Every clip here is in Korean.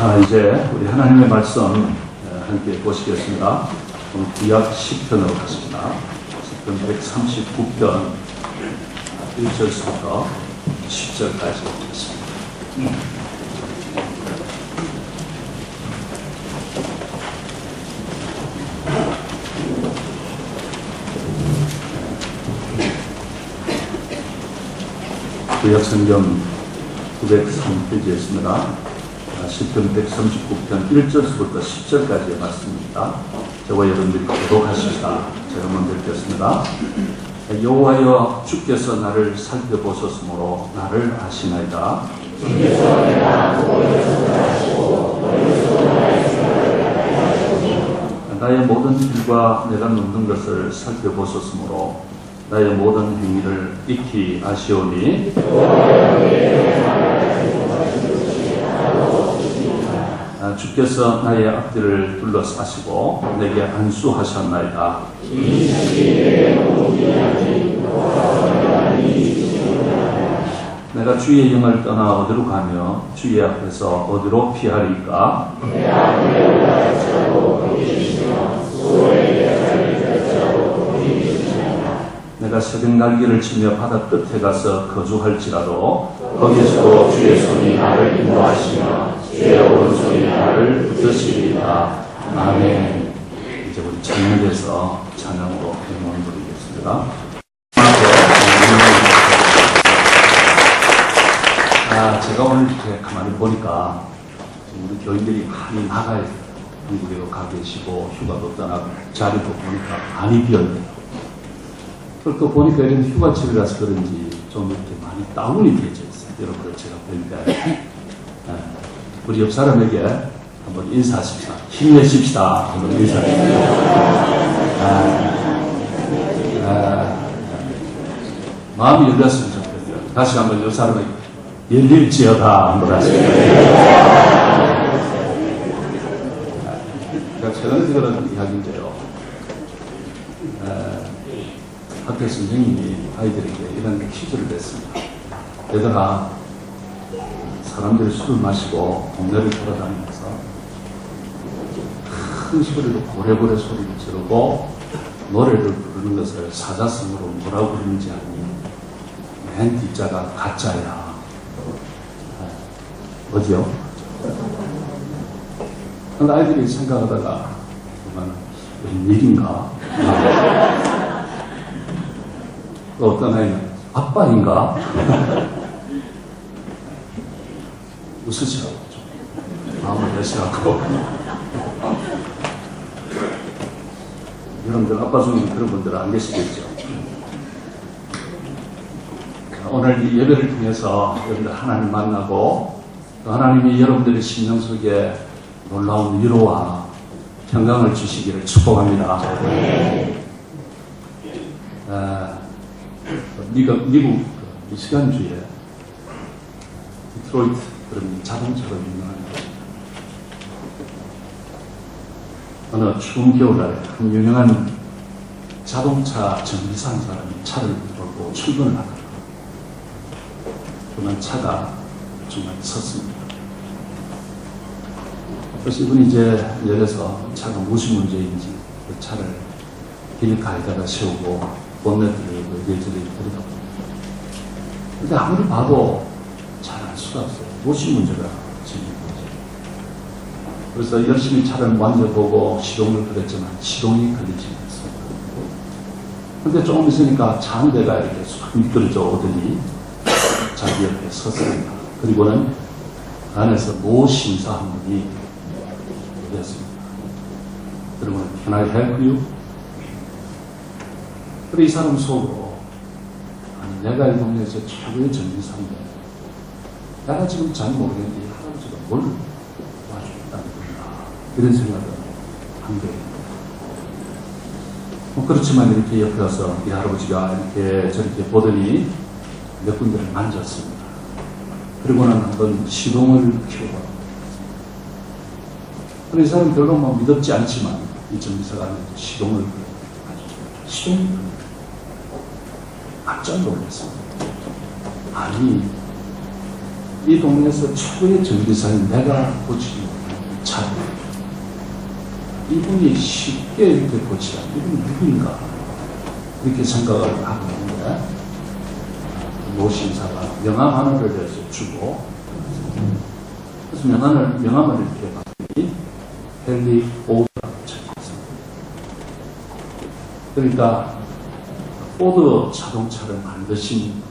자, 이제 우리 하나님의 말씀 함께 보시겠습니다. 오늘 구약 10편으로 가십니다. 10편 139편 1절부터 10절까지 보겠습니다. 구약 성경 903페이지였습니다. 10편 139편 1절부터 10절까지의 말씀입니다. 저와 여러분들이 교독하시다. 제가 먼저 읽겠습니다. 여호와여 주께서 나를 살펴보셨으므로 나를 아시나이다. 주께서 내가 보여서 아시고 보여서 나의 생각을 하시고 나의 모든 길과 내가 놓는 것을 살펴보셨으므로 나의 모든 행위를 익히 아시오니 주께서 나의 앞뒤를 둘러싸시고 내게 안수하셨나이다. 내가 주의 영을 떠나 어디로 가며 주의 앞에서 어디로 피하리까? 내가 새벽 날개를 치며 바다 끝에 가서 거주할지라도 거기에서도 주의 손이 나를 인도하시며 주의 오른손이 나를 붙드시리이다. 아멘. 이제 우리 찬양에서 찬양으로 행원 드리겠습니다. 제가 오늘 이렇게 가만히 보니까 우리 교인들이 많이 나가야 한국에도 가 계시고 휴가도 떠나고 자리도 보니까 많이 비었네요. 그리고 보니까 이런 휴가철이라서 그런지 좀 이렇게 많이 다운이 되어져 있어요. 여러분들 제가 보니까 우리 옆 사람에게 한번 인사하십시다. 힘내십시다. 한번 인사하십시다. 마음이 열렸으면 좋겠어요. 다시 한번 옆 사람에게 열릴지어다 한번 하십시오. 제가 최근에 들은 이야기인데요. 학교 선생님이 아이들에게 이런 퀴즈를 냈습니다. 얘들아, 사람들이 술을 마시고 동네를 돌아다니면서 큰 소리로 고래고래 소리를 지르고 노래를 부르는 것을 사자성어로 뭐라고 부르는지 아니? 맨 뒷자가 가짜야. 어디요? 근데 아이들이 생각하다가 웬일인가? 또 어떤 아이는 아빠인가? 웃으시라고 마음을 내시라고. 여러분들 아빠 중에 그런 분들 안 계시겠죠? 오늘 이 예배를 통해서 여러분들 하나님 만나고 또 하나님이 여러분들의 심령 속에 놀라운 위로와 평강을 주시기를 축복합니다. 미국 미시간주에 디트로이트 그런 자동차가 유명한 어느 추운 겨울날에 한 유명한 자동차 정비사 한 사람이 차를 몰고 출근을 하더라고요. 그러면 차가 정말 섰습니다. 그래서 이분이 이제 열려서 차가 무슨 문제인지 그 차를 길가에다가 세우고 본네트를 예전에 들여다봅니다. 근데 아무리 봐도 잘 알 수가 없어요. 무슨 문제가 생긴 거지. 그래서 열심히 차를 만져보고 시동을 걸었지만 시동이 걸리지 않습니다. 근데 조금 있으니까 차 한 대가 이렇게 쑥 미끄러져 오더니 자기 옆에 섰습니다. 그리고는 안에서 노 심사 한 분이 되었습니다. 그러면 Can I help you? 그래 이 사람 속으로 아니 내가 이 동네에서 최고의 전기사인데 내가 지금 잘 모르겠는데 이 할아버지가 뭘 도와주겠다는 건가 이런 생각을 한 거예요. 그렇지만 이렇게 옆에 가서 이 할아버지가 이렇게 저렇게 보더니 몇 군데를 만졌습니다. 그리고는 한번 시동을 켜고 그래 이 사람은 별로 뭐 믿었지 않지만 이 전기사가 시동을 시동이 깜짝 놀랐습니다. 아니 이 동네에서 최고의 전기사인 내가 고치지 못해 참 이분이 쉽게 이렇게 고치라. 이분이 누구인가? 이렇게 생각을 하고 있는데, 노신사가 명함 하나를 해서 주고, 그래서 명함을 이렇게 봤더니, 헨리 포드라고 적혀있습니다. 그러니까, 포드 자동차를 만드신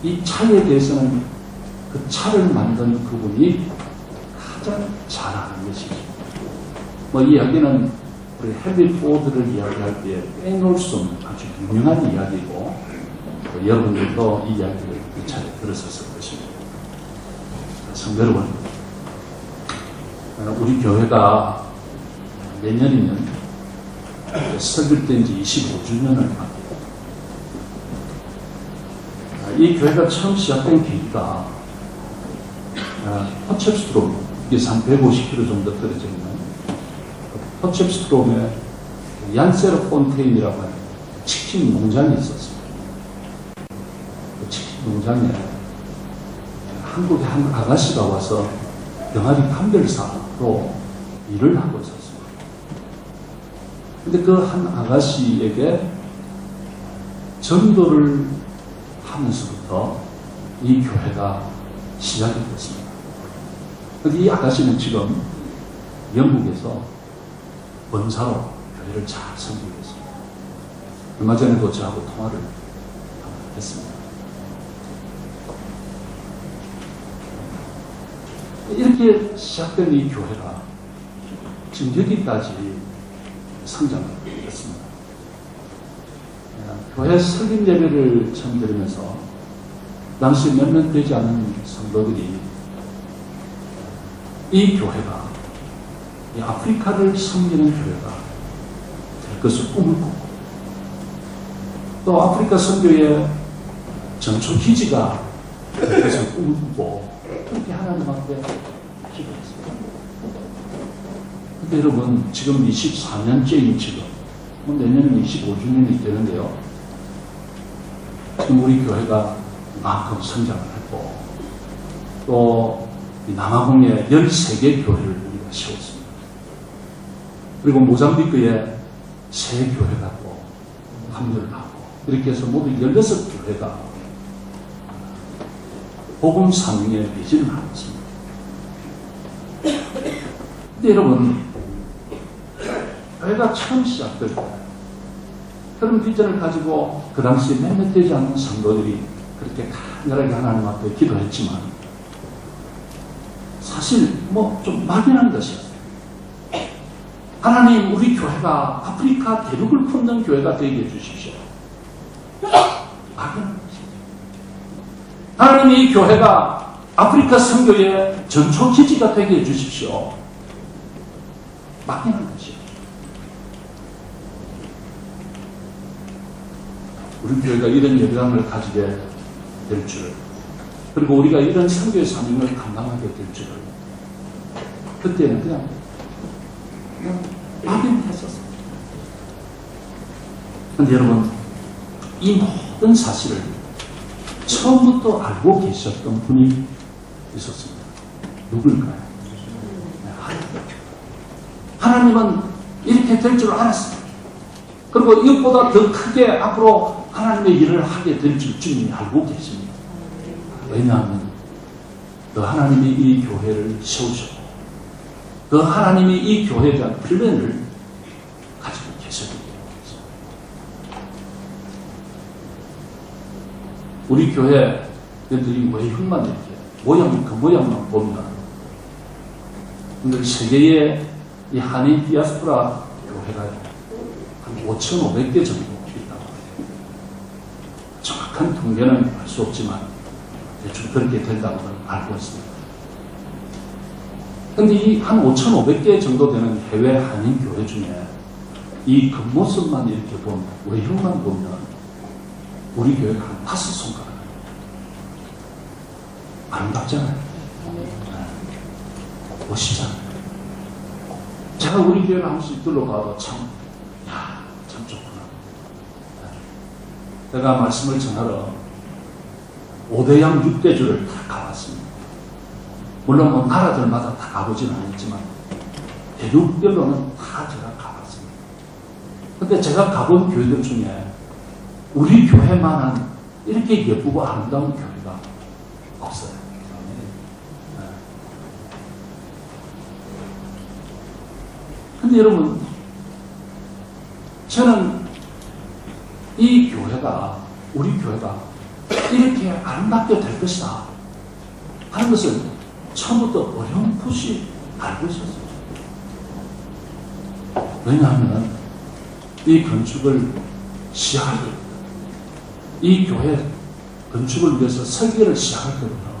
이 차에 대해서는 그 차를 만든 그분이 가장 잘 아는 것이죠. 뭐 이 이야기는 우리 헨리 포드를 이야기할 때 빼놓을 수 없는 아주 유명한 이야기고, 여러분들도 이 이야기를 이 차에 들었었을 것입니다. 성도 여러분, 우리 교회가 내년이면 설립된 지 25주년을 합니다. 이 교회가 처음 시작된 계기가 포첵스트롬, 이게 한 150km 정도 떨어져 있는 포첵스트롬에 얀세르 폰테인이라고 하는 치킨 농장이 있었습니다. 그 치킨 농장에 한국의 한 아가씨가 와서 병아리 판별사로 일을 하고 있었습니다. 근데 그 한 아가씨에게 전도를 하면서부터 이 교회가 시작이 됐습니다. 이 아가씨는 지금 영국에서 원사로 교회를 잘 섬기고 있습니다. 얼마 전에도 저하고 통화를 했습니다. 이렇게 시작된 이 교회가 지금 여기까지 성장을 했습니다. 교회 설립 예배를 처음 드리면서 당시 몇몇 되지 않은 성도들이 이 교회가 이 아프리카를 섬기는 교회가 될 것을 꿈을 꾸고, 또 아프리카 선교의 전초 기지가 될 것을 꿈을 꾸고, 그렇게 하나님 앞에 기도했습니다. 근데 여러분, 지금 24년째인 지금, 내년은 25주년이 되는데요. 지금 우리 교회가 이만큼 성장을 했고, 또 남아공에 13개 교회를 우리가 세웠습니다. 그리고 모잠비크에 새 교회가 또 합류를 하고, 이렇게 해서 모두 16교회가 복음 사명에 매진을 하고 있습니다. 근데 여러분, 교회가 처음 시작될 때 그런 비전을 가지고 그 당시에 몇몇 되지 않는 성도들이 그렇게 간절하게 하나님 앞에 기도했지만, 사실 좀 막연한 것이었어요. 하나님, 우리 교회가 아프리카 대륙을 품는 교회가 되게 해주십시오. 막연한 것이죠. 하나님, 이 교회가 아프리카 선교의 전초 기지가 되게 해주십시오. 막연한 것이죠. 우리 교회가 이런 열망을 가지게 될 줄, 그리고 우리가 이런 선교의 사명을 감당하게 될 줄을 그때는 그냥 막연했었어요. 그런데 여러분, 이 모든 사실을 처음부터 알고 계셨던 분이 있었습니다. 누굴까요? 하나님은 이렇게 될 줄 알았습니다. 그리고 이것보다 더 크게 앞으로 하나님의 일을 하게 될 줄 주님이 알고 계십니다. 왜냐하면 더 하나님이 이 교회를 세우셨고, 더 하나님이 이 교회에 대한 플랜을 가지고 계셨기 때문입니다. 우리 교회 애들이 외형만 이렇게 그 모양만 보면, 오늘 세계의 이 한인 디아스포라 교회가 한 5,500개 정도 있다고 합니다. 정확한 통계는 알 수 없지만 대충 그렇게 된다고 알고 있습니다. 그런데 이 한 5,500개 정도 되는 해외 한인 교회 중에 이 겉모습만 이렇게 보면, 외형만 보면 우리 교회가 한 5손가락 아름답잖아요. 멋있잖아요. 제가 우리 교회를 한 번씩 둘러봐도 참 좋구나. 제가 말씀을 전하러 5대양 6대주를 다 가봤습니다. 물론 뭐 나라들마다 다 가보지는 않았지만 대륙별로는 다 제가 가봤습니다. 근데 제가 가본 교회들 중에 우리 교회만한 이렇게 예쁘고 아름다운 교회가 없어요. 네. 근데 여러분, 저는 이 교회가, 우리 교회가 이렇게 아름답게 될 것이다 하는 것을 처음부터 어렴풋이 알고 있었어요. 왜냐하면 이 건축을 시작할 때부터, 이 교회 건축을 위해서 설계를 시작할 때부터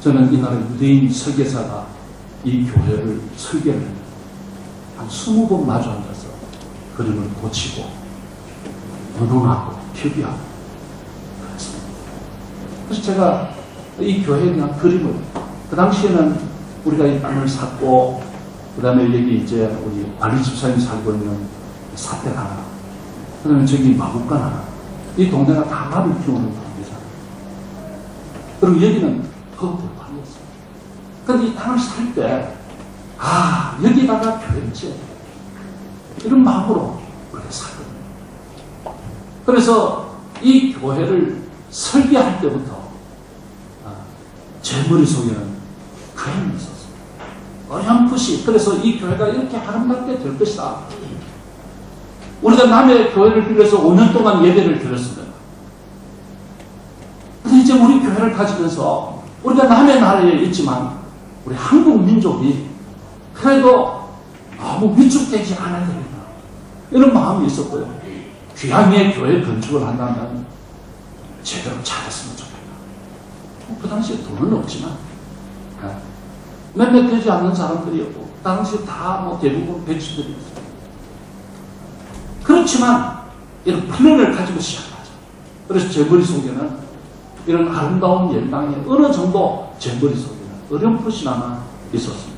저는 이 나라 유대인 설계사가 이 교회를 설계를 한 20번 마주 앉아서 그림을 고치고 의논하고 협의하고 그랬습니다. 그래서 제가 이 교회에 대한 그림을, 그 당시에는 우리가 이 땅을 샀고 그 다음에 여기 이제 우리 관리 집사님이 살고 있는 사택 하나, 그 다음에 저기 마국간 하나, 이 동네가 다 말을 키우는 동네잖아요. 그리고 여기는 허브판이었어요. 그런데 이 땅을 살 때, 아, 여기다가 교회를 지어야 돼. 이런 마음으로 그렇게 살거든요. 그래서 이 교회를 설계할 때부터 제 머릿속에는 그림이 있었어요. 어렴풋이. 그래서 이 교회가 이렇게 아름답게 될 것이다. 우리가 남의 교회를 빌려서 5년 동안 예배를 드렸습니다. 그래서 이제 우리 교회를 가지면서 우리가 남의 나라에 있지만 우리 한국 민족이 그래도 너무 위축되지 않아야 되겠다, 이런 마음이 있었고요. 귀향의 교회 건축을 한다면 제대로 잘했으면 좋겠다. 그 당시에 돈은 없지만 몇몇 되지 않는 사람들이었고, 당시 다 뭐 대부분 백수들이었어요. 그렇지만 이런 플랜을 가지고 시작하죠. 그래서 제 머릿속에는 이런 아름다운 연방이 어느 정도 제 머릿속에는 어렴풋이나마 있었습니다.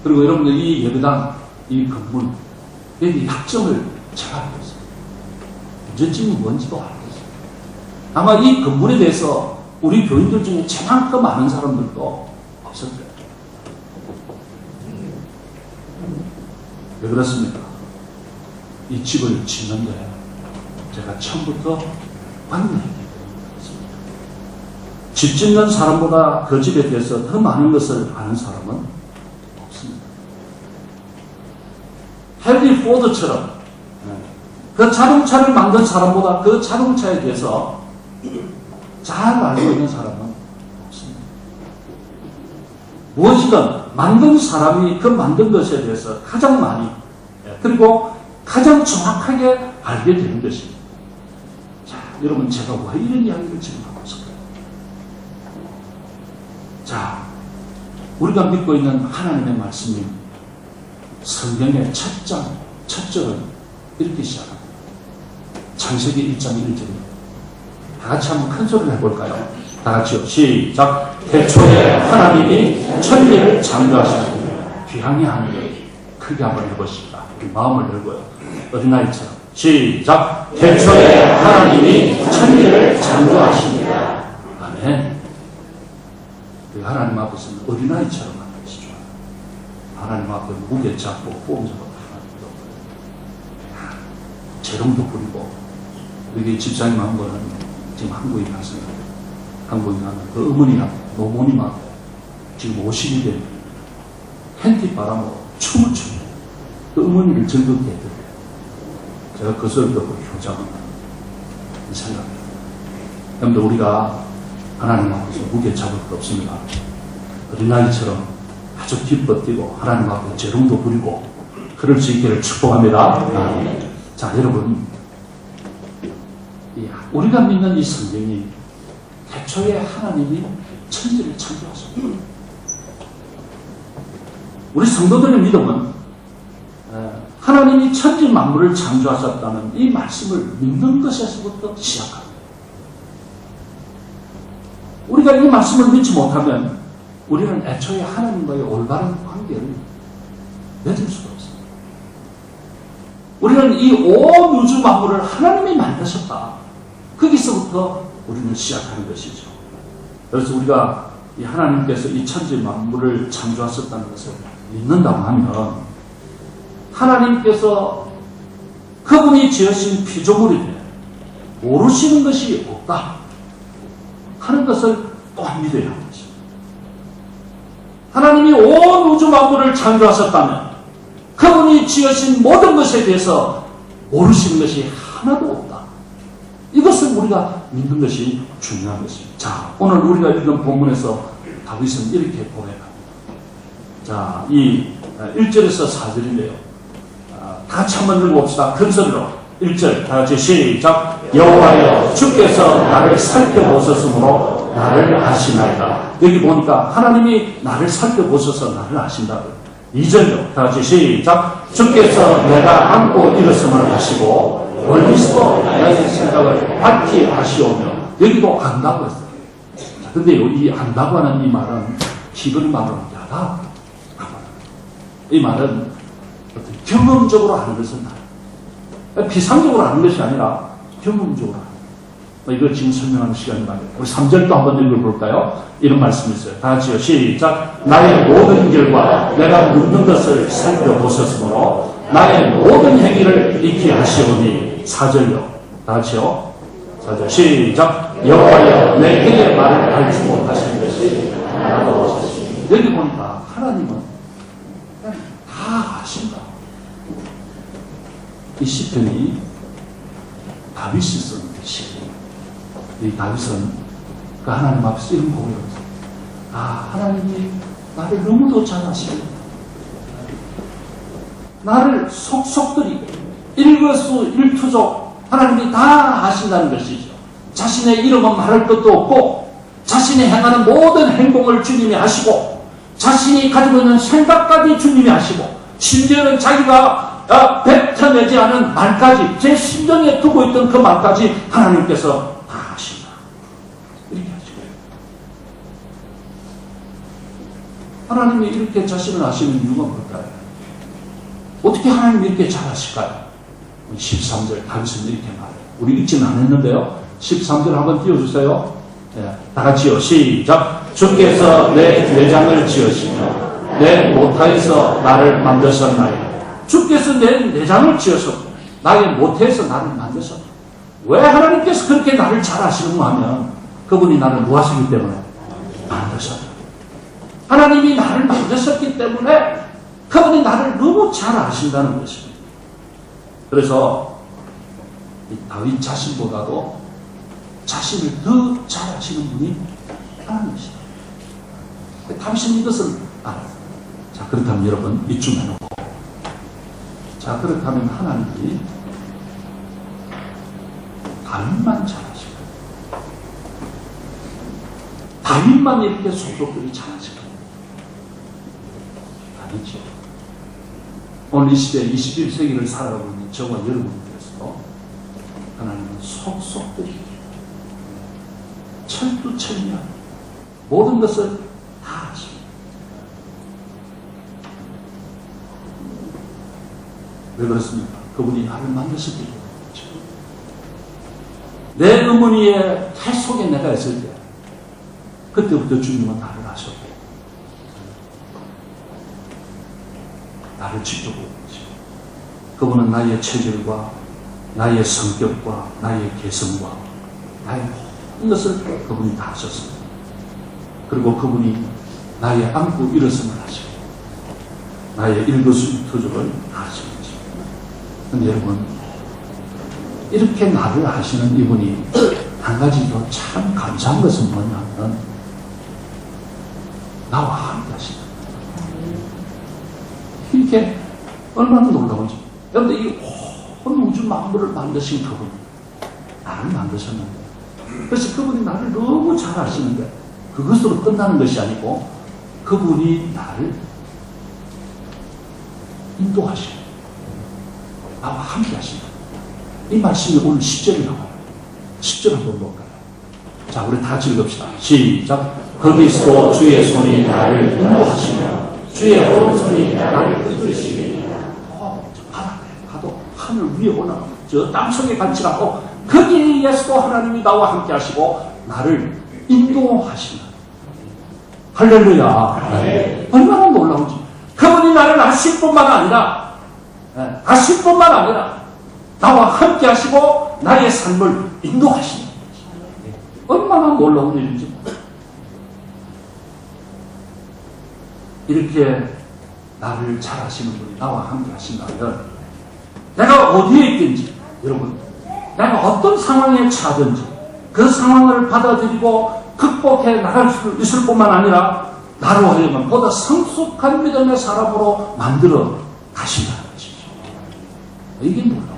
그리고 여러분들 이 예배당, 이 건물, 여기 약점을 제가 알고 있어요. 문제점이 뭔지도 알고 있어요. 아마 이 건물에 대해서 우리 교인들 중에 저만큼 아는 사람들도 없을 거예요. 왜 그렇습니까? 이 집을 짓는데 제가 처음부터 관여했기 때문에. 집 짓는 사람보다 그 집에 대해서 더 많은 것을 아는 사람은 없습니다. 헨리 포드처럼 그 자동차를 만든 사람보다 그 자동차에 대해서 잘 알고 있는 사람은 없습니다. 무엇이든 만든 사람이 그 만든 것에 대해서 가장 많이, 그리고 가장 정확하게 알게 되는 것입니다. 자, 여러분, 제가 왜 이런 이야기를 지금 하고 있을까요? 자, 우리가 믿고 있는 하나님의 말씀이 성경의 첫 절은 이렇게 시작합니다. 창세기 1장 1절입니다. 다 같이 한번 큰 소리를 해볼까요? 다 같이요. 시작. 태초에 하나님이 천지를 창조하셨습니다. 귀향의 하늘, 크게 한번 해보십시다. 우리 마음을 열고요. 어린아이처럼. 시작. 태초에 하나님이 천지를 창조하십니다. 아멘. 하나님 앞에서는 어린아이처럼 하는 것이 좋아요. 하나님 앞에 무게 잡고 꼼잡고 재롱도 부리고, 여기 집사님 한 번은 지금 한국에 가서, 한국에 가면 그 어머니랑 노모님하고 지금 50이 된 팬티 바람으로 춤을 춥니다. 그 어머니를 즐겁게 해드려요. 제가 그 소리를 듣고 효자합니다. 이 생각입니다. 그런데 우리가 하나님 앞에서 무게 잡을 것 없습니다. 어린아이처럼 아주 기뻐 뛰고 하나님 앞에 재롱도 부리고 그럴 수 있기를 축복합니다. 자, 여러분, 우리가 믿는 이 성경이 태초에 하나님이 천지를 창조하셨습니다. 우리 성도들의 믿음은 하나님이 천지 만물을 창조하셨다는 이 말씀을 믿는 것에서부터 시작합니다. 우리가 이 말씀을 믿지 못하면 우리는 애초에 하나님과의 올바른 관계를 맺을 수가 없습니다. 우리는 이 온 우주 만물을 하나님이 만드셨다. 거기서부터 우리는 시작하는 것이죠. 그래서 우리가 이 하나님께서 이 천지 만물을 창조하셨다는 것을 믿는다고 하면 하나님께서 그분이 지으신 피조물인데 모르시는 것이 없다 하는 것을 또한 믿어야 하는 것입니다. 하나님이 온 우주 만물을 창조하셨다면 그분이 지으신 모든 것에 대해서 모르시는 것이 하나도 없다. 이것을 우리가 믿는 것이 중요한 것입니다. 자, 오늘 우리가 읽은 본문에서 다윗은 이렇게 고백합니다. 자, 이 1절에서 4절인데요. 다 같이 한번 읽어봅시다. 큰 소리로 1절 다 같이 시작. 여호와여 주께서 나를 살펴보셨으므로 나를 아시나이다. 여기 보니까 하나님이 나를 살펴보셔서 나를 아신다고요. 2절로 다 같이 시작. 주께서 내가 안고 일었음을 아시고 멀리서 나의 생각을 밝히 아시오며. 여기도 안다고 했어요. 근데요, 이 안다고 하는 이 말은 히브리 말은 야다. 이 말은 어떤 경험적으로 아는 것은 나요. 비상적으로 아는 것이 아니라 경험적으로 아는 거예요. 이걸 지금 설명하는 시간이 많아요. 우리 3절도 한번 읽어볼까요? 이런 말씀이 있어요. 다 같이요. 시작. 나의 모든 길과 내가 묻는 것을 살펴보셨으므로 나의 모든 행위를 익히 하시오니. 4절요. 다 같이요. 4절 시작. 여호와여 내 혀의 말을 알지 못하시는 것이 나도 없으시니. 여기 보니까 하나님은 다 아신다. 이 시편이 다윗이 쓴 시편이에요. 이 다윗은 그 하나님 앞에서 이런 고백을 했어요. 아, 하나님이 나를 너무도 잘 아십니다. 나를 속속들이 일거수일투족 하나님이 다 아신다는 것이죠. 자신의 이름은 말할 것도 없고 자신이 행하는 모든 행동을 주님이 아시고 자신이 가지고 있는 생각까지 주님이 아시고 심지어는 자기가 뱉어내지 않은 말까지 제 심정에 두고 있던 그 말까지 하나님께서 다 아신다. 이렇게 하시고 하나님이 이렇게 자신을 아시는 이유가 뭘까요? 어떻게 하나님이 이렇게 잘 아실까요? 13절 다윗은 이렇게 말해요. 우리 읽지는 않았는데요. 13절 한번 띄워주세요. 네, 다 같이요. 시작. 주께서 내 내장을 지으시며 내 모태에서 나를 만드셨나이다. 주께서 내 내장을 지으셨고 나의 모태에서 나를 만드셨다. 왜 하나님께서 그렇게 나를 잘 아시는가 하면 그분이 나를 무하시기 때문에 만드셨다. 하나님이 나를 만드셨기 때문에 그분이 나를 너무 잘 아신다는 것입니다. 그래서 이 다윗 자신보다도 자신을 더 잘 아시는 분이 하나님이시다. 다윗은 이것을 알아요. 자, 그렇다면 여러분 이쯤 해놓고 자, 그렇다면 하나님이 다윗만 잘 아실까요? 다윗만 이렇게 속속들이 잘 아실까요? 아니죠. 오늘 이 시대 21세기를 살아가고 있는 저와 여러분들께서 하나님은 속속들이 철두철미한 모든 것을 다 아십니다. 왜 그렇습니까? 그분이 나를 만드셨기 때문이죠. 내 어머니의 태 속에 내가 있을 때 그때부터 주님은 나를 아셨고 나를 지켜보고 계시고 그분은 나의 체질과 나의 성격과 나의 개성과 나의 모든 것을 그분이 다 하셨습니다. 그리고 그분이 나의 안고 일어섬을 하시고 나의 일거수일투족을 다 하시는 것입니다. 그런데 여러분 이렇게 나를 하시는 이분이 한 가지 더 참 감사한 것은 뭐냐면 나와 함께 하시다. 이렇게 얼마나 놀라운지. 여러분들 이 온 우주 만물을 만드신 그분 나를 만드셨는데 그래서 그분이 나를 너무 잘 아시는데 그것으로 끝나는 것이 아니고 그분이 나를 인도하시고 나와 함께 하신다. 이 말씀이 오늘 10절에 나와요. 10절 한번 볼까요? 자, 우리 다 같이 읽읍시다. 시작. 거기서 주의 손이 나를 인도하시며 주의 오른손이 나를 이끄시리니 저 바닷가에 가도 하늘 위에 올라가고 저 땅속에 갇지 않고 거기에 위에서도 하나님이 나와 함께 하시고 나를 인도하신다. 할렐루야. 네. 얼마나 놀라운지. 그분이 나를 아실 뿐만 아니라 아실 뿐만 아니라 나와 함께 하시고 나의 삶을 인도하신다. 얼마나 놀라운 일인지. 이렇게 나를 잘 아시는 분이 나와 함께 하신다면 내가 어디에 있든지 여러분 내가 어떤 상황에 처하든지 그 상황을 받아들이고 극복해 나갈 수 있을 뿐만 아니라 나로 하여금 보다 성숙한 믿음의 사람으로 만들어 가신다는 것이죠. 이게 놀라워.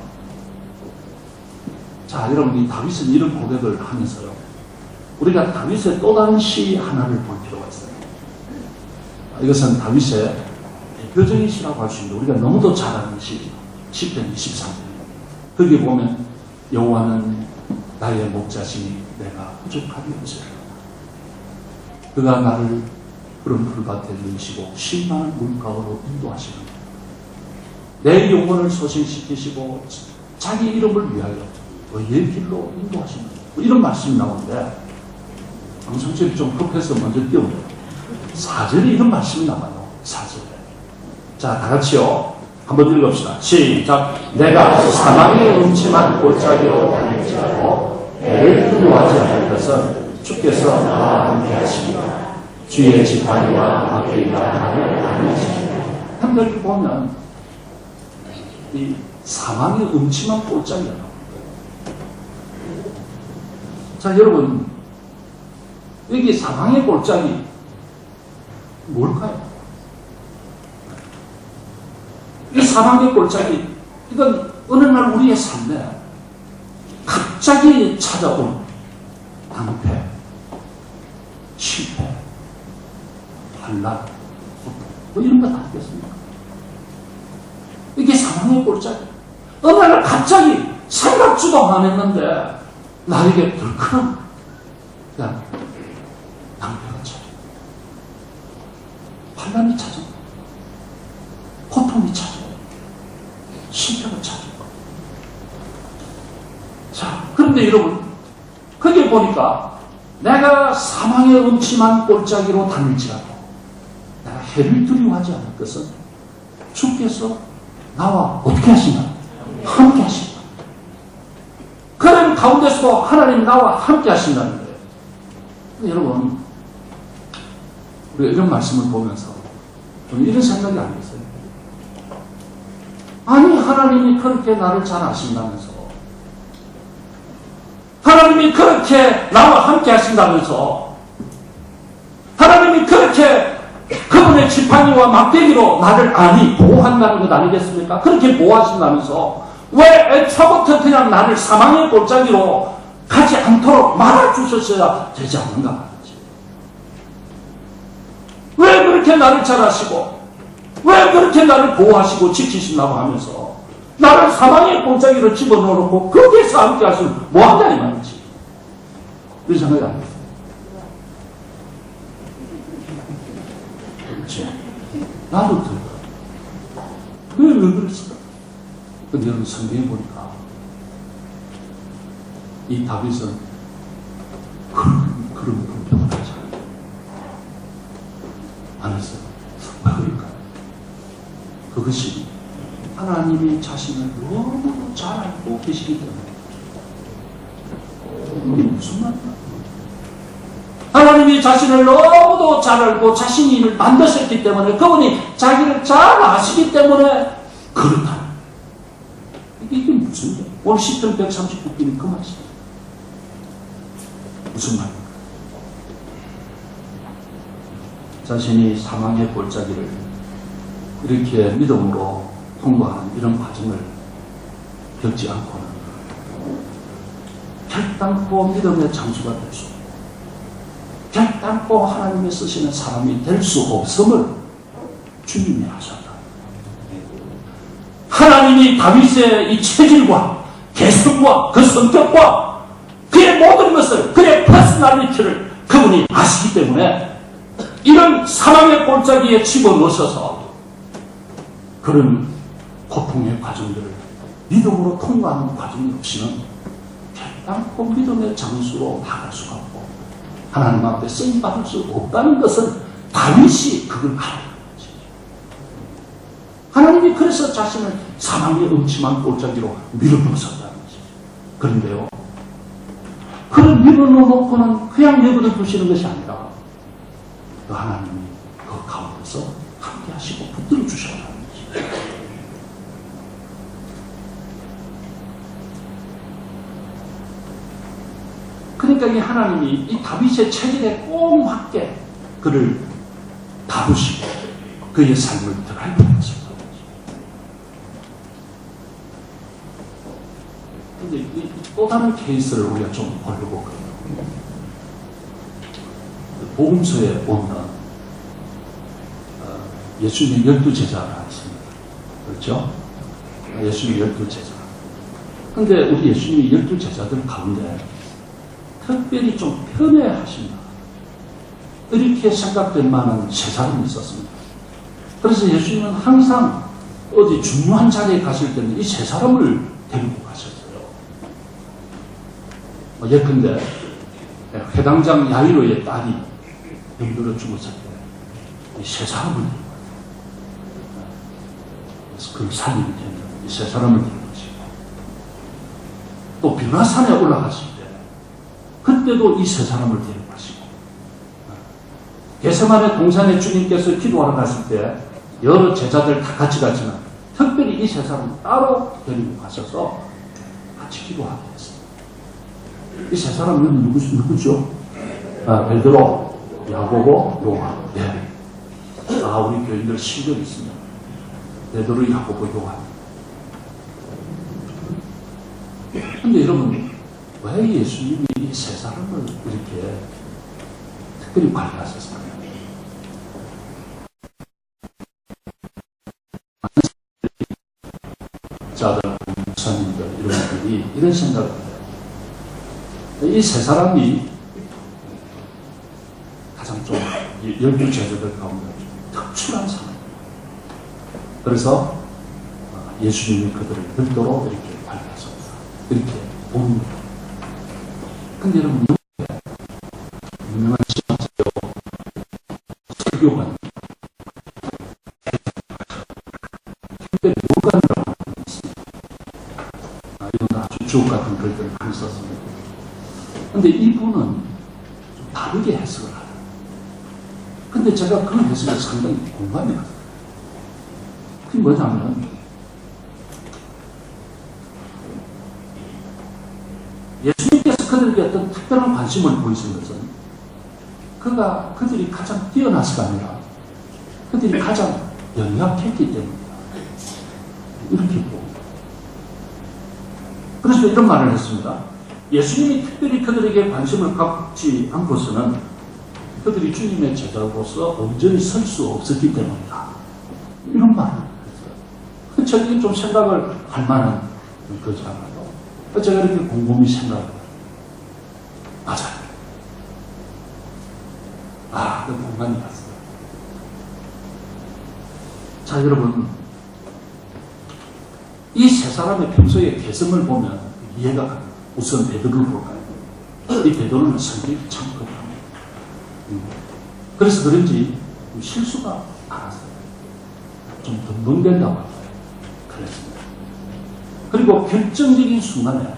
자, 여러분, 이 다윗은 이런 고백을 하면서요. 우리가 다윗의 또 다른 시 하나를 볼 필요가 있어요. 이것은 다윗의 대표적인 시라고 할 수 있는데 우리가 너무도 잘 아는 시입니다. 10편 23편. 거기 보면 여호와는 나의 목자시니 내가 부족함이 없으리라. 그가 나를 푸른 풀밭에 누이시고 쉴만한 물가로 인도하시는 내 영혼을 소생시키시고 자기 이름을 위하여 의의 길로 인도하시는 이런 말씀이 나오는데 방송실이 좀 급해서 먼저 띄우네요. 4절에 이런 말씀이 나와요. 4절에. 자, 다 같이요. 한번 읽읍시다. 시작. 내가 사망의 음침한 골짜기로 다닐지라도 배를 두려워하지 않을 것은 주께서 나와 함께 하십니다. 주의 지팡이와 막대기가 나를 안위하십니다. 한번 보면 이 사망의 음침한 골짜기가 나옵니다. 자, 여러분 여기 사망의 골짜기 뭘까요? 이 사망의 골짜기 이건 어느 날 우리의 삶에 갑자기 찾아온 낭패, 실패, 환난, 뭐 이런 거 다 있겠습니까? 이게 사망의 골짜기. 어느 날 갑자기 생각지도 안 했는데 나에게 덜큰 그냥 낭패가 찾아. 환난이 찾아. 고통이 찾아. 실패가 찾아. 자, 그런데 여러분, 거기 보니까 내가 사망의 음침한 골짜기로 다닐지라도 내가 해를 두려워하지 않을 것은 주께서 나와 어떻게 하시나? 함께 하신다. 그런 가운데서도 하나님 나와 함께 하신다는 거예요. 여러분, 우리가 이런 말씀을 보면서 저는 이런 생각이 안 됐어요. 아니, 하나님이 그렇게 나를 잘 아신다면서, 하나님이 그렇게 나와 함께 하신다면서, 하나님이 그렇게 그분의 지팡이와 막대기로 나를 보호한다는 것 아니겠습니까? 그렇게 보호하신다면서 왜 애초부터 그냥 나를 사망의 골짜기로 가지 않도록 말아주셨어야 되지 않는가 말이지. 왜 그렇게 나를 잘 아시고 왜 그렇게 나를 보호하시고 지키신다고 하면서 나를 사망의 골짜기로 집어넣어놓고 거기에서 함께 하시면 뭐한다 이 말이지. 이런 생각이 안 돼요. 그렇지. 나도 들어. 왜 그랬을까? 근데 여러분 성경에 보니까 이 다윗은 그런 불평을 하지 않았어요. 왜 그럴까요? 그것이 하나님이 자신을 너무 잘 알고 계시기 때문에. 이게 무슨 말이야? 하나님이 자신을 너무도 잘 알고 자신이 이를 만드셨기 때문에 그분이 자기를 잘 아시기 때문에 그렇다. 이게 무슨 말이야? 오늘 10편 139편이 그 말이야. 무슨 말입니까? 자신이 사망의 골짜기를 이렇게 믿음으로 통과하는 이런 과정을 겪지 않고는 결단코 믿음의 장수가 될 수 없고 결단코 하나님이 쓰시는 사람이 될 수 없음을 주님이 하셨다. 하나님이 다윗의 이 체질과 개성과 그 성격과 그의 모든 것을 그의 퍼스널리티를 그분이 아시기 때문에 이런 사망의 골짜기에 집어넣으셔서 그런 고통의 과정들을 믿음으로 통과하는 과정이 없이는 않고 믿음의 장수로 나갈 수가 없고 하나님 앞에 쓰임받을 수 없다는 것은 다윗이 그걸 알아요. 하나님이 그래서 자신을 사망의 음침한 골짜기로 밀어넣으셨다는 것이죠. 그런데요, 그를 밀어넣고는 그냥 내버려 두시는 것이 아니라 그 하나님이 그 가운데서 함께 하시고 붙들어 주셨다는 것이죠. 그러니까 이 하나님이 이 다윗의 체질에 꼭 맞게 그를 다루시고 그의 삶을 드라이브 했습니다. 근데 또 다른 케이스를 우리가 좀 보려고 그래요. 복음서에 보면 예수님의 12제자가 있습니다. 그렇죠? 예수님의 12제자. 근데 우리 예수님이 12제자들 가운데 특별히 좀 편애하신다, 이렇게 생각될 만한 세 사람이 있었습니다. 그래서 예수님은 항상 어디 중요한 자리에 가실 때는 이 세 사람을 데리고 가셨어요. 예컨대 회당장 야이로의 딸이 병들어 죽었을 때 이 세 사람을 데리고 가요. 그래서 그 살림이 되는 이 세 사람을 데리고 가시고, 또 변화산에 올라가실 때 그때도 이 세 사람을 데리고 가시고, 겟세마네 동산에 주님께서 기도하러 갔을 때 여러 제자들 다 같이 갔지만 특별히 이 세 사람을 따로 데리고 가셔서 같이 기도하게 했어요. 이 세 사람은 누구죠? 베드로, 야고보, 요한. 네. 우리 교인들 신경이 있습니다. 베드로, 야고보, 요한. 근데 여러분, 왜 예수님이 이 세 사람을 이렇게 특별히 관리하셨을까요? 자들, 목사님들, 이런 분들이 이런 생각을 해요. 이 세 사람이 가장 좀 12제자들 가운데 특출한 사람. 그래서 예수님이 그들을 별도로 이렇게 관리하셨다, 이렇게 봅니다. 근데 여러분, 유명한 신학자요, 설교관, 특별히 요간이라고 있습니다. 이건 아주 주옥 같은 글들을 많이 썼습니다. 근데 이분은 좀 다르게 해석을 하요. 근데 제가 그 해석에 상당히 공감이 가요. 그게 뭐냐면, 예수님께서 그들에게 어떤 특별한 관심을 보이신 것은 그들이 가장 뛰어나서가 아니라 그들이 가장 연약했기 때문이다, 이렇게 보고. 그래서 이런 말을 했습니다. 예수님이 특별히 그들에게 관심을 갖지 않고서는 그들이 주님의 제자로서 온전히 설 수 없었기 때문이다, 이런 말을 했어요. 저게 좀 생각을 할 만한 거잖아요. 제가 이렇게 곰곰이 생각을 해요. 맞아요. 그 공간이 갔어요. 자, 여러분, 이 세 사람의 평소의 개성을 보면 이해가 갑니다. 우선 베드로를 볼까요? 이 베드로는 성격이 참 급합니다. 그래서 그런지 실수가 많았어요. 좀 덤벙댄다고 할까요? 그랬습니다. 그리고 결정적인 순간에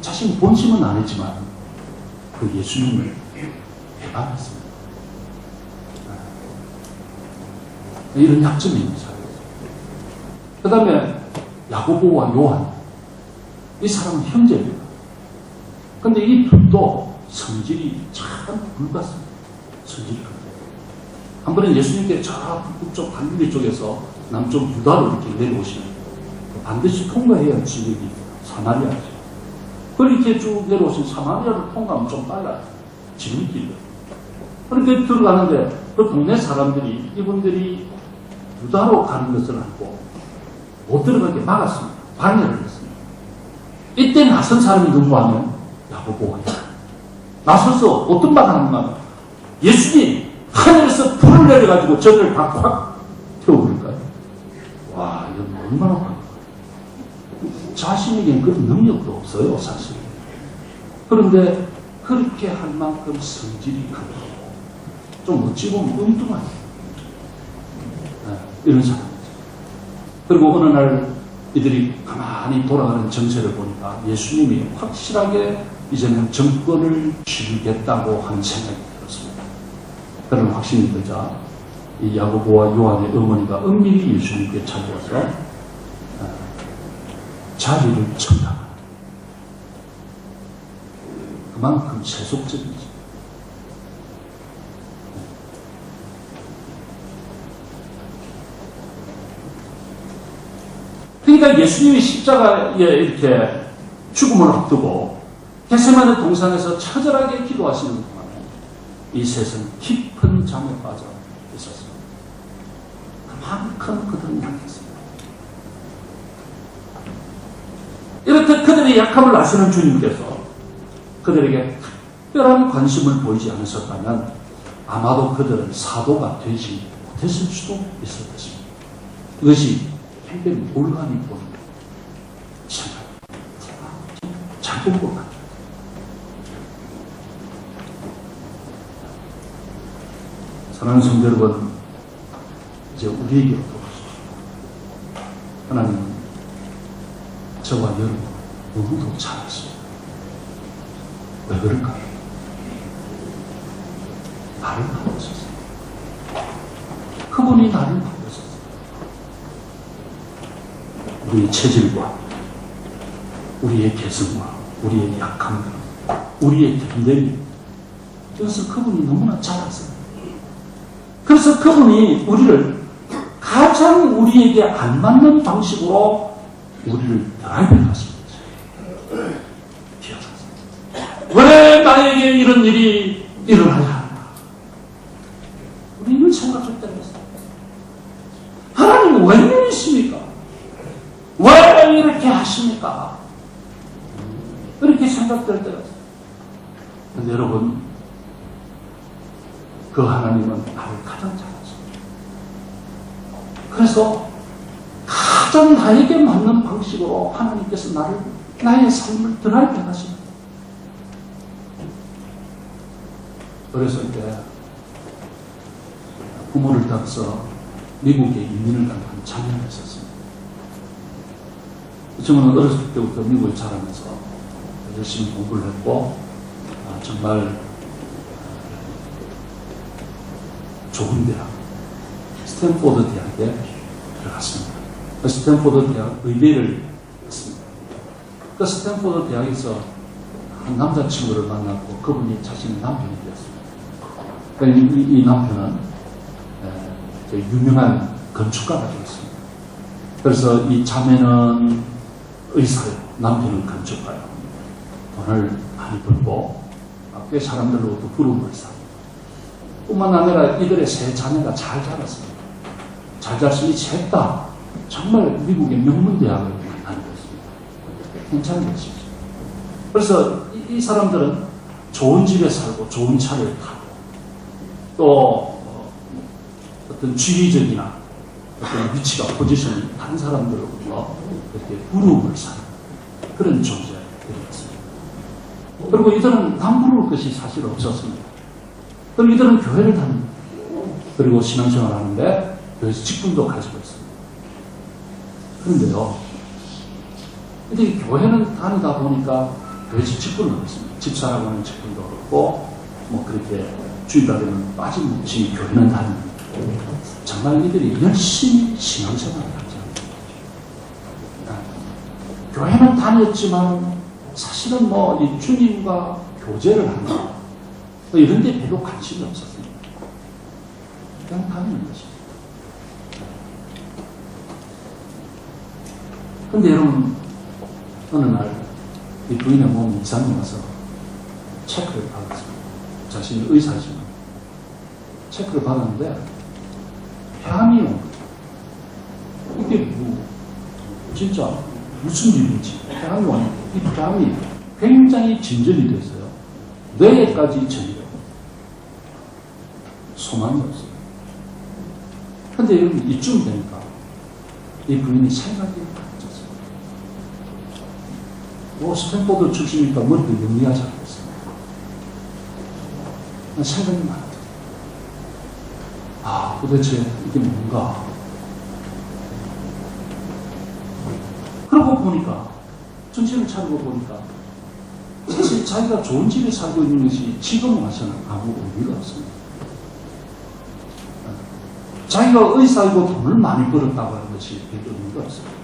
자신 본심은 아니지만 그 예수님을 배반했습니다. 이런 약점이 있는 사람이에요. 그 다음에 야고보와 요한, 이 사람은 형제입니다. 근데 이 둘도 성질이 참 굵었습니다. 성질이 굵어요. 한 번은 예수님께 저 북쪽 갈릴리 쪽에서 남쪽 유다로 이렇게 내려오시면 반드시 통과해야 지역이 사마리아죠. 그렇게 쭉 내려오신 사마리아를 통과하면 좀 빨라요. 지름길로. 그렇게 들어가는데 그 동네 사람들이 이분들이 유다로 가는 것을 알고 못 들어가게 막았습니다. 방해를 했습니다. 이때 나선 사람이 누구하면 야고보가 나서서 어떤 말을 하는가, 예수님 하늘에서 불을 내려가지고 저를 다 확 태워버릴까요? 와, 이건 얼마나 큰. 자, 자신에게는 그런 능력도 없어요, 사실. 그런데 그렇게 할 만큼 성질이 강하고 좀 어찌 보면 엉뚱한 이런 사람이죠. 그리고 어느 날 이들이 가만히 돌아가는 정세를 보니까 예수님이 확실하게 이제는 정권을 쥐겠다고 하는 생각이 들었습니다. 그런 확신이 들자 이 야고보와 요한의 어머니가 은밀히 예수님께 찾아와서 자리를 청탁합니다. 그만큼 세속적이지. 그러니까 예수님이 십자가에 이렇게 죽음을 앞두고 겟세마네 동산에서 처절하게 기도하시는 동안에 이 셋은 깊은 잠에 빠져 있었습니다. 그만큼 그들은 약했습니다. 이렇듯 그들의 약함을 아시는 주님께서 그들에게 특별한 관심을 보이지 않으셨다면 아마도 그들은 사도가 되지 못했을 수도 있을 것입니다. 그것이 굉장히 올가미 보는 생각. 잘 본 것 같아요. 사랑하는 성도 여러분, 이제 우리에게 돌아오십시오. 하나님은 저와 여러분 너무도 잘 아십니다. 왜 그럴까요? 나를 바꾸셨어요. 그분이 나를 바꾸셨어요. 우리의 체질과 우리의 개성과 우리의 약함과 우리의 견뎌이 그래서 그분이 너무나 잘 아세요. 그래서 그분이 우리를 가장 우리에게 안 맞는 방식으로 우리를 드라이빙 하십니다. 왜 나에게 이런 일이 일어나야 하나? 우리는 생각할 때가 있어요. 하나님은 왜 이러십니까? 왜 이렇게 하십니까? 그렇게 생각될 때가 있어요. 근데 여러분, 그 하나님은 나를 가장 잘 아십니다. 그래서 가장 나에게 맞는 방식으로 하나님께서 나의 삶을 드라이빙 하십니다. 그래서 이제 부모를 따라서 미국에 이민을 간 한 자녀가 있었습니다. 저는 어렸을 때부터 미국에 자라면서 열심히 공부를 했고 정말 좋은 대학, 스탠포드 대학에 들어갔습니다. 그 스탠포드 대학 의대를 했습니다. 그 스탠포드 대학에서 한 남자친구를 만났고 그분이 자신의 남편이 되었습니다. 이 남편은 유명한 건축가가 되었습니다. 그래서 이 자매는 의사요, 남편은 건축가요. 돈을 많이 벌고 꽤 사람들로부터 부름을 삽니다. 뿐만 아니라 이들의 세 자매가 잘 자랐습니다. 잘 자랐으니 셋 다 정말 미국의 명문대학을 다니고 있습니다. 괜찮은 것이죠. 그래서 이 사람들은 좋은 집에 살고 좋은 차를 타고 또 어떤 지위적이나 어떤 위치가 포지션이 다른 사람들로부터 이렇게 부러움을 사는 그런 존재가 되었습니다. 그리고 이들은 남부러울 것이 사실 없었습니다. 그리고 이들은 교회를 다닙니다. 그리고 신앙생활을 하는데 교회에서 직분도 가지고 있습니다. 그런데요, 이들이 교회는 다니다 보니까 교회에서 직분을 얻습니다. 집사라고 하는 직분도 얻고 뭐 그렇게 주일날에는 빠짐없이 교회는 다닙니다. 정말 이들이 열심히 신앙생활을 하죠. 교회는 다녔지만 사실은 뭐 이 주님과 교제를 한다 뭐 이런 데 별로 관심이 없었습니다. 그냥 다니는 것이죠. 근데 여러분, 어느 날 이 부인의 몸 이상이 와서 체크를 받았습니다. 자신이 의사지만 체크를 받았는데 폐암이 온 거예요. 이게 진짜 무슨 일인지 폐암이 왔는데 이 폐암이 굉장히 진전이 됐어요. 뇌에까지 전이요. 소망이 없어요. 근데 여러분 이쯤 되니까 이 부인이 생각이 바뀌었어요. 뭐 스탠포드 출신이니까 머리도 영리하지 않겠어요. 생각이 많아요. 도대체 이게 뭔가. 그러고 보니까, 정신을 차리고 보니까, 사실 자기가 좋은 집에 살고 있는 것이 지금 와서는 아무 의미가 없습니다. 자기가 의사이고 돈을 많이 벌었다고 하는 것이 별로 의미가 없습니다.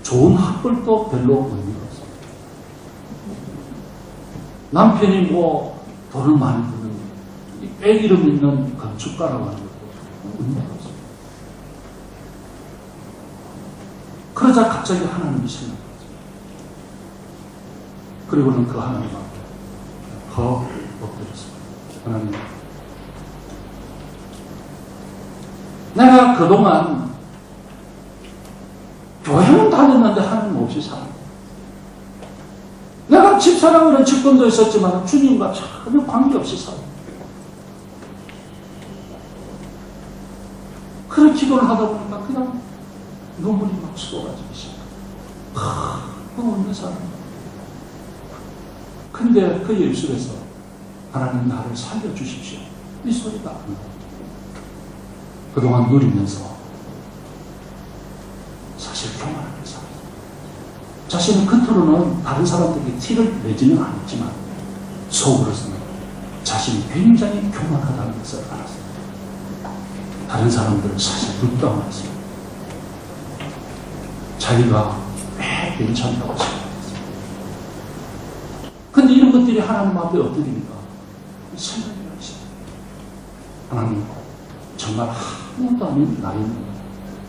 좋은 학벌도 별로 의미가 없습니다. 남편이 뭐 돈을 많이 버는 애 이름 있는 건축가라고 하는 것도 의미가 없습니다. 그러자 갑자기 하나님이 생각났어요. 그리고는 그 하나님 앞에 엎드렸습니다. 하나님, 내가 그동안 교회는 다녔는데 하나님 없이 살았다. 내가 집사람으로는 직분도 있었지만 주님과 전혀 관계없이 살았다. 그런 기도를 하다 보니까 그냥 눈물이 막 쏟아지기 시작합니다. 없는 사람. 근데 그 예술에서 하나님 나를 살려주십시오. 이 소리가 안 나요. 그동안 누리면서 사실 교만하게 살아요. 자신은 겉으로는 다른 사람들에게 티를 내지는 않았지만 속으로서는 자신이 굉장히 교만하다는 것을 알았어요. 다른 사람들은 사실 불당했어요. 자기가 매 괜찮다고 생각했어요. 근데 이런 것들이 하나님 앞에 엎드리니까 생각이 나있어요. 하나님, 정말 아무것도 아닌 나이는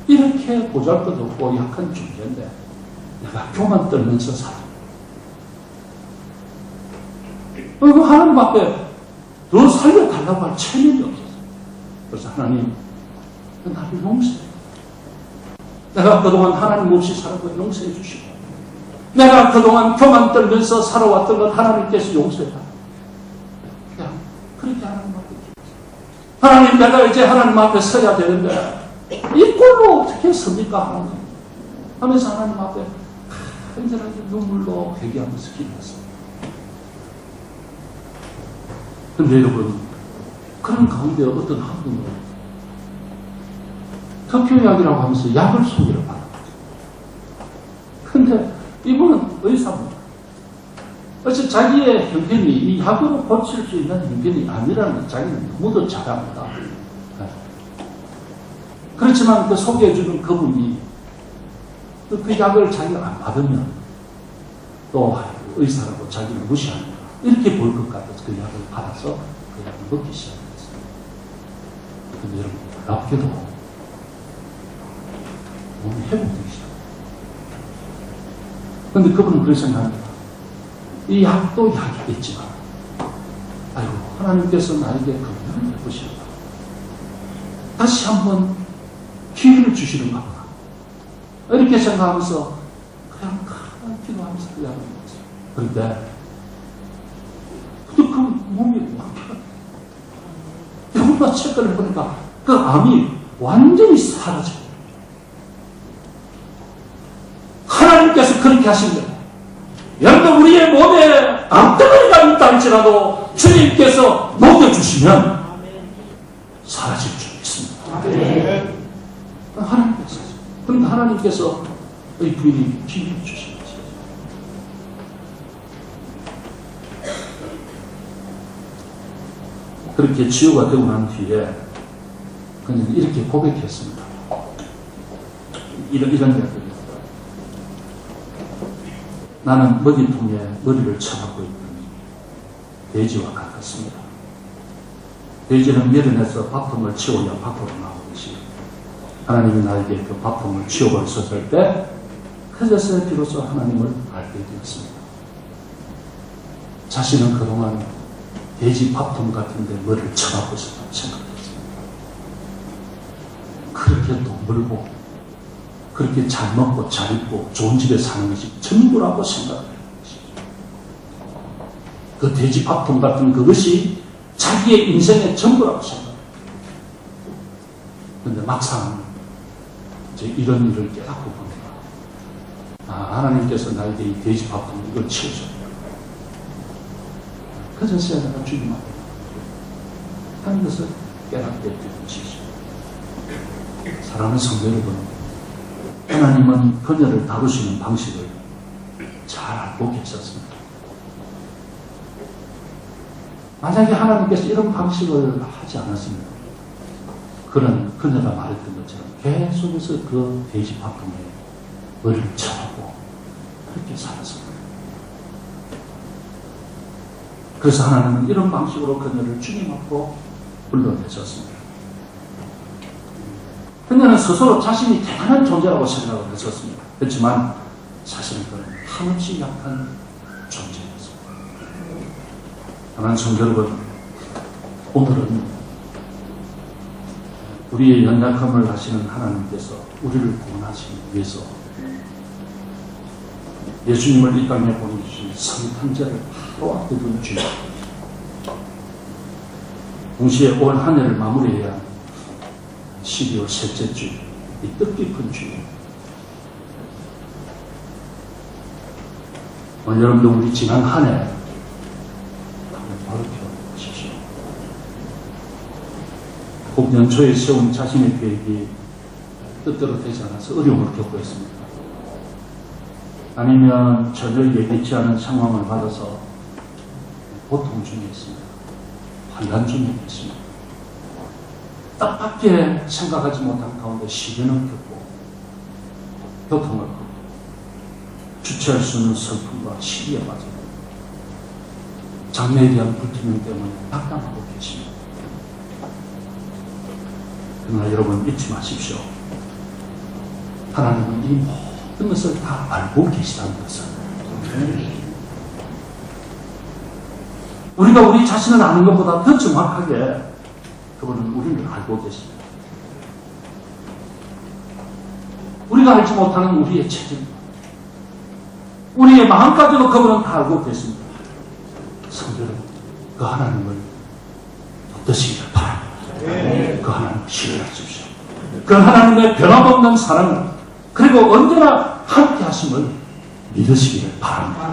이렇게 보잘것없고 약한 존재인데 내가 교만 떨면서 살아. 하나님 앞에 너 살려달라고 할 체면이 없었어요. 그래서 하나님, 나를 용서해. 내가 그동안 하나님 없이 살았고 용서해 주시고, 내가 그동안 교만 떨면서 살아왔던 것 하나님께서 용서해라. 그냥 그렇게 하나님 앞에, 하나님, 내가 이제 하나님 앞에 서야 되는데 이 꼴로 어떻게 섭니까 하나님 하면서 하나님 앞에 간절하게 눈물로 회개하면서 기도했습니다. 그런데 여러분, 그런 가운데 어떤 한 분은 특효약이라고 하면서 약을 소개를 받았거든요. 근데 이분은 의사입니다. 어째 자기의 형편이 이 약으로 고칠 수 있는 형편이 아니라는 걸 자기는 너무도 잘 압니다. 그렇지만 그 소개해주는 그분이 그 약을 자기가 안 받으면 또 의사라고 자기를 무시하는 이렇게 보일 것 같아서 그 약을 받아서 그 약을 먹기 시작했어요. 근데 여러분, 놀랍게도 몸이 회복되기 시작합니다. 근데 그분은 그렇게 생각합니다. 이 약도 약이겠지만, 아이고, 하나님께서 나에게 긍휼을 베푸시다. 다시 한번 기회를 주시는가 보다. 이렇게 생각하면서 그냥 가만히 기도하면서 그 약을 먹었어요. 그런데 그 몸이 완벽하게, 여러분과 체크를 해보니까 그 암이 완전히 사라져요. 하나님께서 그렇게 하신 거예요. 여러분, 우리의 몸에 암덩어리가 있다 할지라도 주님께서 먹여주시면 사라질 줄 믿습니다. 하나님께서. 그러니까 하나님께서 이 부인이 기회를 주신 거죠. 그렇게 치유가 되고 난 뒤에 그는 이렇게 고백했습니다. 이런 이야기입니다. 나는 먹이통에 머리를 쳐박고 있던 돼지와 같았습니다. 돼지는 멸연해서 밥통을 치워야 밖으로 나오듯이 하나님이 나에게 그 밥통을 치워버리셨을 때 그제서야 비로소 하나님을 알게 되었습니다. 자신은 그동안 돼지 밥통 같은 데 머리를 쳐박고 있었다고 생각했습니다. 그렇게 돈 벌고 그렇게 잘 먹고 잘 입고 좋은 집에 사는 것이 전부라고 생각을 해요. 그 돼지 밥통 같은 그것이 자기의 인생의 전부라고 생각해요. 그런데 막상 이제 이런 일을 깨닫고 보니까 하나님께서 나에게 이 돼지 밥통 이걸 치우셨다. 그래서 내가 주님 앞에 하는 것을 깨닫게 되시죠. 사랑하는 성도 여러분, 하나님은 그녀를 다루시는 방식을 잘 알고 계셨습니다. 만약에 하나님께서 이런 방식을 하지 않았으면 그는 그녀가 말했던 것처럼 계속해서 그 돼지 밥통에 머리를 쳐하고 그렇게 살았습니다. 그래서 하나님은 이런 방식으로 그녀를 주님 앞으로 불러내셨습니다. 그녀는 스스로 자신이 대단한 존재라고 생각을 했었습니다. 그렇지만 사실은 그는 한없이 약한 존재였습니다. 하나님 성도 여러분, 오늘은 우리의 연약함을 아시는 하나님께서 우리를 구원하시기 위해서 예수님을 이 땅에 보내주신 성탄절을 바로 앞에 둔 주님, 동시에 올 한 해를 마무리해야 하는 12월 셋째 주, 이 뜻깊은 주님, 오늘 여러분도 우리 지난 한 해 한번 돌이켜 보십시오. 곧 연초에 세운 자신의 계획이 뜻대로 되지 않아서 어려움을 겪고 있습니다. 아니면 전혀 예기치 않은 상황을 받아서 고통 중에 있습니다. 환난 중에 있습니다. 뜻밖의 생각하지 못한 가운데 시련을 겪고 고통을 겪고 주체할 수 없는 슬픔과 시기에 빠져 장래에 대한 불투명 때문에 낙담하고 계십니다. 그러나 여러분 잊지 마십시오. 하나님은 이 모든 것을 다 알고 계시다는 것을. 우리가 우리 자신을 아는 것보다 더 정확하게 그분은 우리를 알고 계십니다. 우리가 알지 못하는 우리의 체질, 우리의 마음까지도 그분은 다 알고 계십니다. 성도는 그 하나님을 붙드시기를 바랍니다. 그 하나님을 신뢰하십시오. 그 하나님의 변함없는 사랑, 그리고 언제나 함께 하심을 믿으시기를 바랍니다.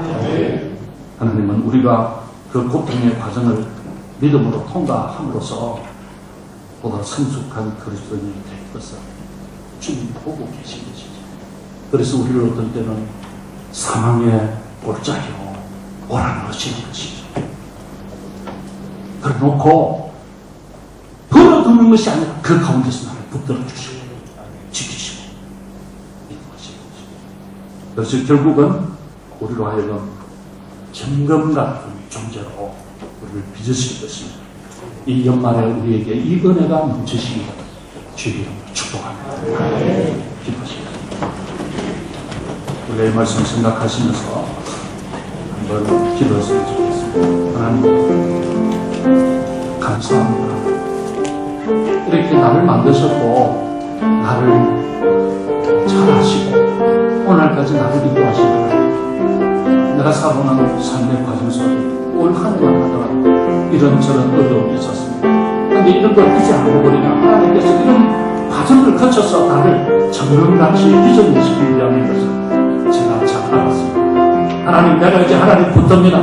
하나님은 우리가 그 고통의 과정을 믿음으로 통과함으로써 보다 성숙한 그리스도인이 될 것을 주님이 보고 계신 것이죠. 그래서 우리를 어떤 때는 사망의 골짜기로 몰아넣으시는 것이죠. 그래 놓고 버려두는 것이 아니라 그 가운데서 나를 붙들어 주시고 지키시고 인도하시는 것이죠. 그래서 결국은 우리로 하여금 점검 같은 존재로 우리를 빚으실 것입니다. 이 연말에 우리에게 이 은혜가 넘치시기를 주의 이름으로 축복합니다. 기뻐하시겠습니다. 우리의 말씀 생각하시면서 한번 기도했으면 좋겠습니다. 하나님 감사합니다. 이렇게 나를 만드셨고 나를 잘하시고 오늘까지 나를 인도하시는 하나님, 내가 살아오는 삶의 과정 속에 올 한 해만 하더라도 이런저런 어려움이 있었습니다. 그런데 이런 걸 이제 알고 보니까 하나님께서 이런 과정을 거쳐서 나를 정령같이 빚어내시기 위함인 것을 제가 잘 알았습니다. 하나님, 내가 이제 하나님 붙듭니다.